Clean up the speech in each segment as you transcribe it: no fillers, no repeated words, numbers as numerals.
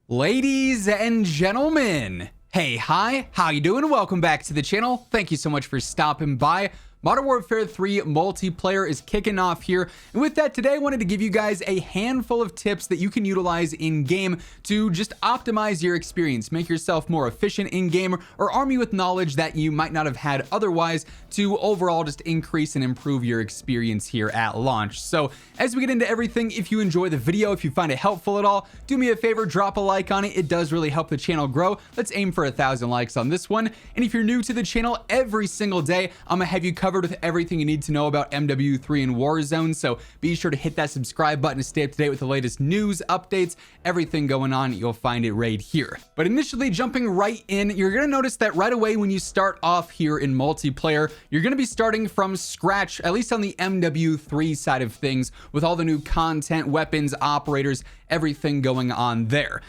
Ladies and gentlemen, hey, hi, how you doing? Welcome back to the channel. Thank you so much for stopping by. Modern Warfare 3 Multiplayer is kicking off here, and with that, today I wanted to give you guys a handful of tips that you can utilize in-game to just optimize your experience, make yourself more efficient in-game, or arm you with knowledge that you might not have had otherwise to overall just increase and improve your experience here at launch. So as we get into everything, if you enjoy the video, if you find it helpful at all, do me a favor, drop a like on it. It does really help the channel grow. Let's aim for 1,000 likes on this one. And if you're new to the channel, every single day, I'm gonna have you covered with everything you need to know about MW3 and Warzone, so be sure to hit that subscribe button to stay up to date with the latest news, updates, everything going on. You'll find it right here. But initially, jumping right in, you're gonna notice that right away when you start off here in multiplayer, you're gonna be starting from scratch, at least on the MW3 side of things, with all the new content, weapons, operators, everything going on there,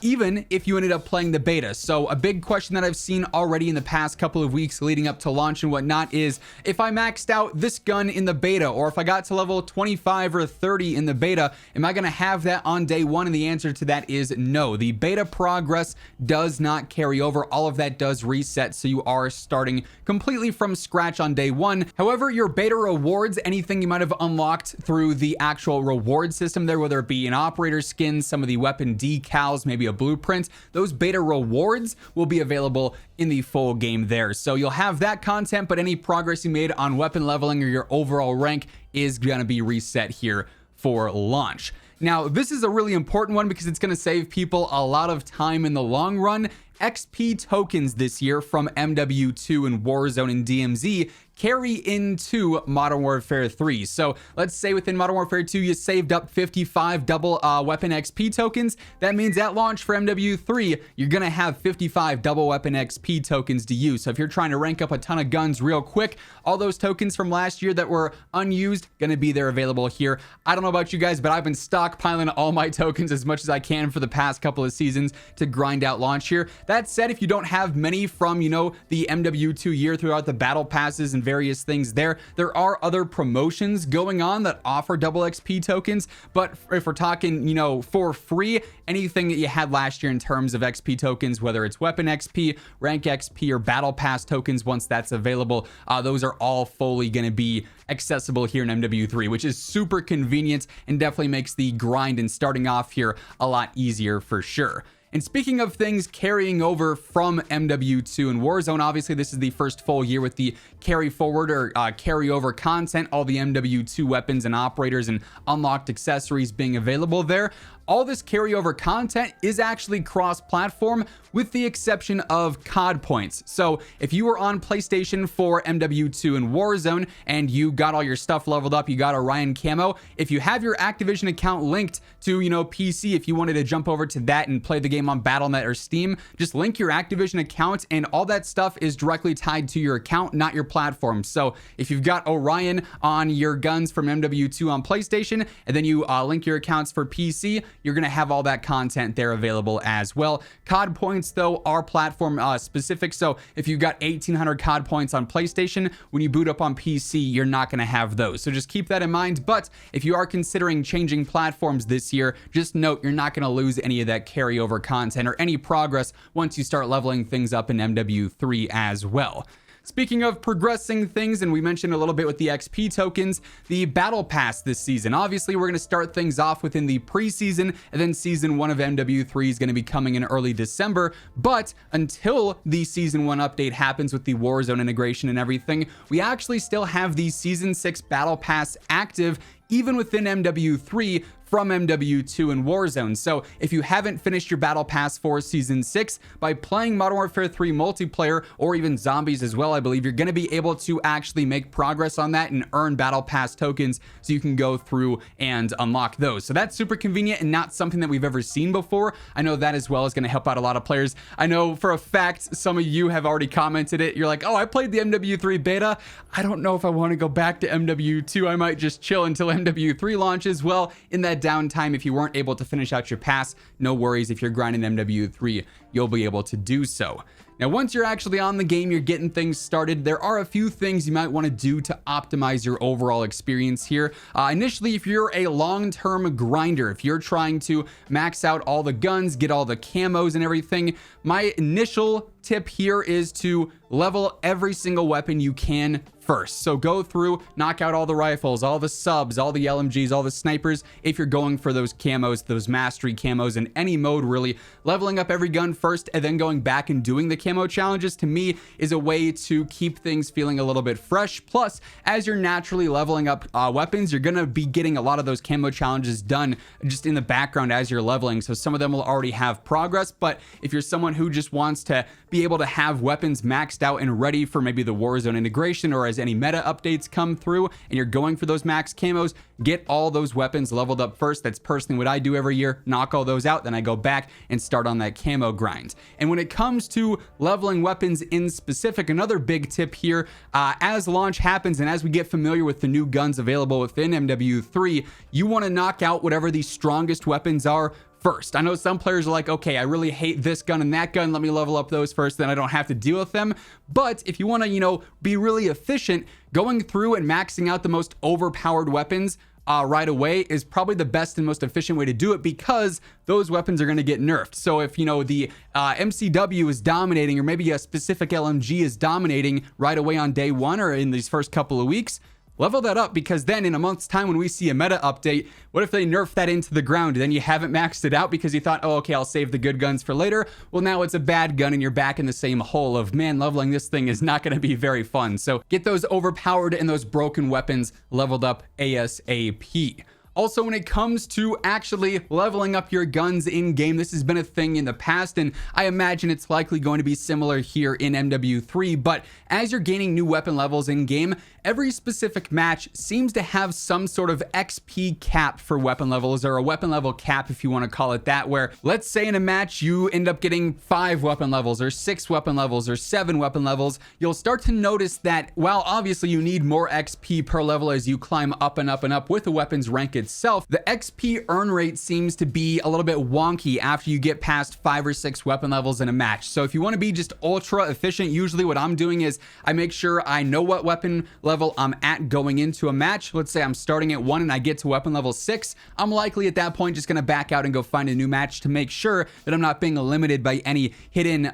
even if you ended up playing the beta. So a big question that I've seen already in the past couple of weeks leading up to launch and whatnot is, if I maxed out this gun in the beta, or if I got to level 25 or 30 in the beta, am I going to have that on day one? And the answer to that is no. The beta progress does not carry over. All of that does reset, so you are starting completely from scratch on day one. However, your beta rewards, anything you might have unlocked through the actual reward system there, whether it be an operator skin, some of the weapon decals, maybe a blueprint, those beta rewards will be available in the full game there. So you'll have that content, but any progress you made on weapon leveling or your overall rank is going to be reset here for launch. Now, this is a really important one because it's going to save people a lot of time in the long run. XP tokens this year from MW2 and Warzone and DMZ carry into Modern Warfare 3. So let's say within Modern Warfare 2 you saved up 55 double weapon XP tokens. That means at launch for MW3 you're gonna have 55 double weapon XP tokens to use. So if you're trying to rank up a ton of guns real quick, all those tokens from last year that were unused gonna be there available here. I don't know about you guys, but I've been stockpiling all my tokens as much as I can for the past couple of seasons to grind out launch here. That said, if you don't have many from, you know, the MW2 year throughout the battle passes and various things there are other promotions going on that offer double XP tokens. But if we're talking, you know, for free, anything that you had last year in terms of XP tokens, whether it's weapon XP, rank XP, or battle pass tokens, once that's available, those are all fully going to be accessible here in MW3, which is super convenient and definitely makes the grind and starting off here a lot easier for sure. And speaking of things carrying over from MW2 and Warzone, obviously this is the first full year with the carry forward or carryover content, all the MW2 weapons and operators and unlocked accessories being available there. All this carryover content is actually cross-platform with the exception of COD points. So if you were on PlayStation for MW2 and Warzone and you got all your stuff leveled up, you got Orion camo, if you have your Activision account linked to, you know, PC, if you wanted to jump over to that and play the game on Battle.net or Steam, just link your Activision account and all that stuff is directly tied to your account, not your platform. So if you've got Orion on your guns from MW2 on PlayStation and then you link your accounts for PC, you're going to have all that content there available as well. COD points, though, are platform specific. So if you've got 1,800 COD points on PlayStation, when you boot up on PC, you're not going to have those. So just keep that in mind. But if you are considering changing platforms this year, just note you're not going to lose any of that carryover content or any progress once you start leveling things up in MW3 as well. Speaking of progressing things, and we mentioned a little bit with the XP tokens, the battle pass this season. Obviously, we're going to start things off within the preseason, and then season 1 of MW3 is going to be coming in early December. But until the season 1 update happens with the Warzone integration and everything, we actually still have the season 6 battle pass active even within MW3 from MW2 and Warzone. So if you haven't finished your battle pass for season 6 by playing Modern Warfare 3 multiplayer or even zombies as well, I believe you're going to be able to actually make progress on that and earn battle pass tokens so you can go through and unlock those. So that's super convenient and not something that we've ever seen before. I know that as well is going to help out a lot of players. I know for a fact some of you have already commented it. You're like, oh, I played the MW3 beta. I don't know if I want to go back to MW2. I might just chill until MW3 launches. Well, in that downtime, if you weren't able to finish out your pass, no worries. If you're grinding MW3, you'll be able to do so. Now, once you're actually on the game, you're getting things started, there are a few things you might want to do to optimize your overall experience here. Initially, if you're a long-term grinder, if you're trying to max out all the guns, get all the camos and everything, my initial tip here is to level every single weapon you can first. So go through, knock out all the rifles, all the subs, all the LMGs, all the snipers. If you're going for those camos, those mastery camos in any mode, really leveling up every gun first and then going back and doing the camo challenges, to me, is a way to keep things feeling a little bit fresh. Plus, as you're naturally leveling up weapons, you're gonna be getting a lot of those camo challenges done just in the background as you're leveling. So some of them will already have progress, but if you're someone who just wants to be able to have weapons maxed out and ready for maybe the Warzone integration, or as any meta updates come through and you're going for those max camos, get all those weapons leveled up first. That's personally what I do every year. Knock all those out, then I go back and start on that camo grind. And when it comes to leveling weapons in specific, another big tip here, as launch happens and as we get familiar with the new guns available within MW3, you want to knock out whatever the strongest weapons are first. I know some players are like, okay, I really hate this gun and that gun, let me level up those first, then I don't have to deal with them. But if you want to, be really efficient, going through and maxing out the most overpowered weapons right away is probably the best and most efficient way to do it, because those weapons are going to get nerfed. So if the MCW is dominating, or maybe a specific LMG is dominating right away on day one or in these first couple of weeks, level that up, because then in a month's time when we see a meta update, what if they nerf that into the ground and then you haven't maxed it out because you thought, oh, okay, I'll save the good guns for later. Well, now it's a bad gun and you're back in the same hole of, man, leveling this thing is not going to be very fun. So get those overpowered and those broken weapons leveled up ASAP. Also, when it comes to actually leveling up your guns in game, this has been a thing in the past, and I imagine it's likely going to be similar here in MW3, but as you're gaining new weapon levels in game, every specific match seems to have some sort of XP cap for weapon levels, or a weapon level cap if you want to call it that, where let's say in a match you end up getting 5 weapon levels or 6 weapon levels or 7 weapon levels. You'll start to notice that while obviously you need more XP per level as you climb up and up and up with the weapons rank itself, the XP earn rate seems to be a little bit wonky after you get past 5 or 6 weapon levels in a match. So if you want to be just ultra efficient, usually what I'm doing is I make sure I know what weapon level I'm at going into a match. Let's say I'm starting at 1 and I get to weapon level 6. I'm likely at that point just going to back out and go find a new match to make sure that I'm not being limited by any hidden,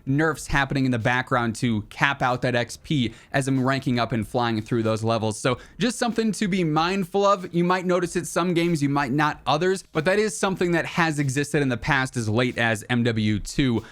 nerfs happening in the background to cap out that XP as I'm ranking up and flying through those levels. So just something to be mindful of. You might notice it some games, you might not others, but that is something that has existed in the past as late as MW2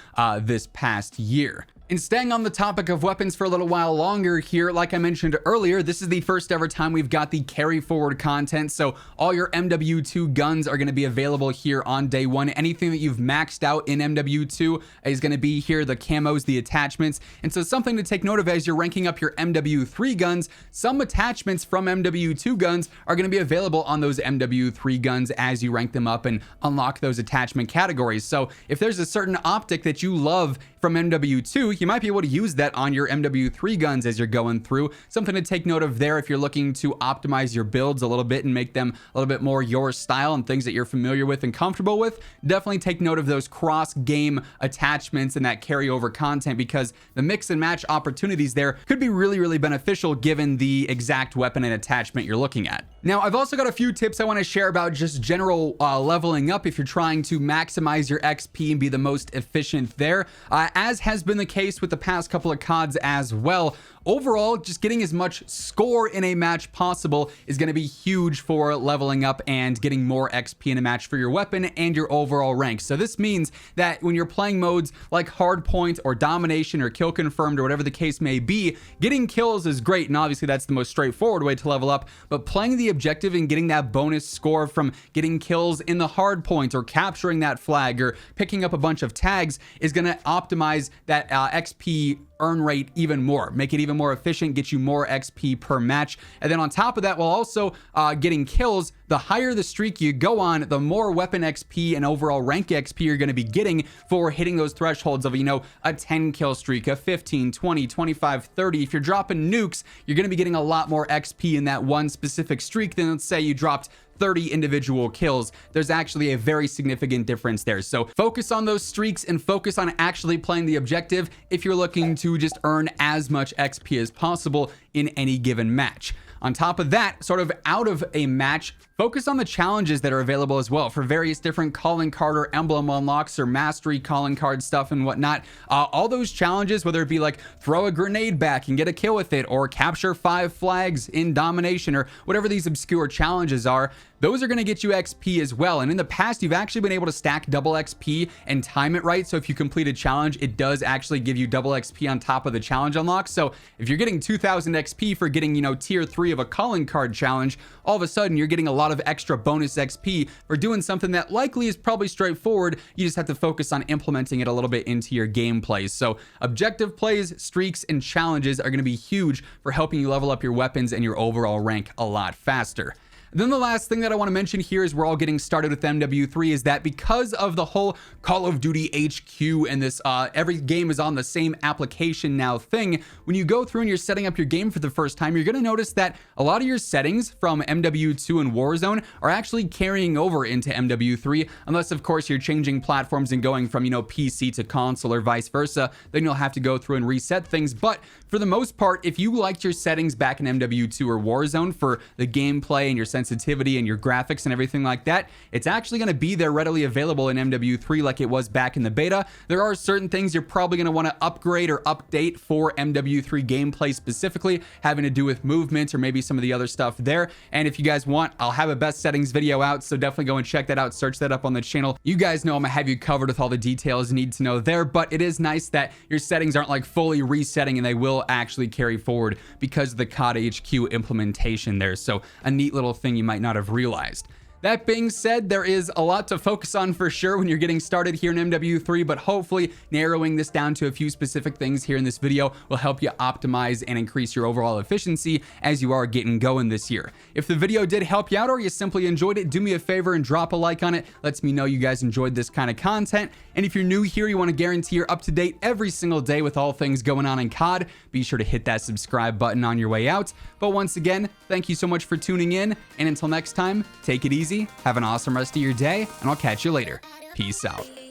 this past year. And staying on the topic of weapons for a little while longer here, like I mentioned earlier, this is the first ever time we've got the carry forward content. So all your MW2 guns are going to be available here on day one. Anything that you've maxed out in MW2 is going to be here, the camos, the attachments. And so something to take note of as you're ranking up your MW3 guns, some attachments from MW2 guns are going to be available on those MW3 guns as you rank them up and unlock those attachment categories. So if there's a certain optic that you love from MW2, you might be able to use that on your MW3 guns as you're going through. Something to take note of there if you're looking to optimize your builds a little bit and make them a little bit more your style and things that you're familiar with and comfortable with. Definitely take note of those cross-game attachments and that carryover content, because the mix and match opportunities there could be really, really beneficial given the exact weapon and attachment you're looking at. Now, I've also got a few tips I want to share about just general leveling up if you're trying to maximize your XP and be the most efficient there. As has been the case with the past couple of CODs as well, overall, just getting as much score in a match possible is going to be huge for leveling up and getting more XP in a match for your weapon and your overall rank. So this means that when you're playing modes like hardpoint or domination or kill confirmed or whatever the case may be, getting kills is great, and obviously that's the most straightforward way to level up, but playing the objective and getting that bonus score from getting kills in the hardpoint or capturing that flag or picking up a bunch of tags is going to optimize that XP earn rate even more, make it even more efficient, get you more XP per match. And then on top of that, while also getting kills, the higher the streak you go on, the more weapon XP and overall rank XP you're going to be getting for hitting those thresholds of, you know, a 10 kill streak, a 15, 20, 25, 30. If you're dropping nukes, you're going to be getting a lot more XP in that one specific streak than, let's say, you dropped 30 individual kills. There's actually a very significant difference there. So focus on those streaks and focus on actually playing the objective if you're looking to just earn as much XP as possible in any given match. On top of that, sort of out of a match, focus on the challenges that are available as well for various different calling card or emblem unlocks or mastery calling card stuff and whatnot. All those challenges, whether it be like throw a grenade back and get a kill with it, or capture 5 flags in domination, or whatever these obscure challenges are, those are going to get you XP as well. And in the past, you've actually been able to stack double XP and time it right. So if you complete a challenge, it does actually give you double XP on top of the challenge unlock. So if you're getting 2000 XP for getting, you know, tier 3 of a calling card challenge, all of a sudden you're getting a lot of extra bonus XP for doing something that likely is probably straightforward. You just have to focus on implementing it a little bit into your gameplay. So objective plays, streaks, and challenges are going to be huge for helping you level up your weapons and your overall rank a lot faster. Then the last thing that I want to mention here as we're all getting started with MW3 is that because of the whole Call of Duty HQ and this every game is on the same application now thing, when you go through and you're setting up your game for the first time, you're going to notice that a lot of your settings from MW2 and Warzone are actually carrying over into MW3, unless of course you're changing platforms and going from, you know, PC to console or vice versa. Then you'll have to go through and reset things. But for the most part, if you liked your settings back in MW2 or Warzone for the gameplay and your sensitivity and your graphics and everything like that, it's actually going to be there readily available in MW3 like it was back in the beta. There are certain things you're probably going to want to upgrade or update for MW3 gameplay specifically, having to do with movement or maybe some of the other stuff there. And if you guys want, I'll have a best settings video out, so definitely go and check that out, search that up on the channel. You guys know I'm gonna have you covered with all the details you need to know there, but it is nice that your settings aren't like fully resetting and they will actually carry forward because of the COD HQ implementation there. So a neat little thing you might not have realized. That being said, there is a lot to focus on for sure when you're getting started here in MW3, but hopefully narrowing this down to a few specific things here in this video will help you optimize and increase your overall efficiency as you are getting going this year. If the video did help you out or you simply enjoyed it, do me a favor and drop a like on it. Lets me know you guys enjoyed this kind of content. And if you're new here, you want to guarantee you're up to date every single day with all things going on in COD, be sure to hit that subscribe button on your way out. But once again, thank you so much for tuning in, and until next time, take it easy. Have an awesome rest of your day, and I'll catch you later. Peace out.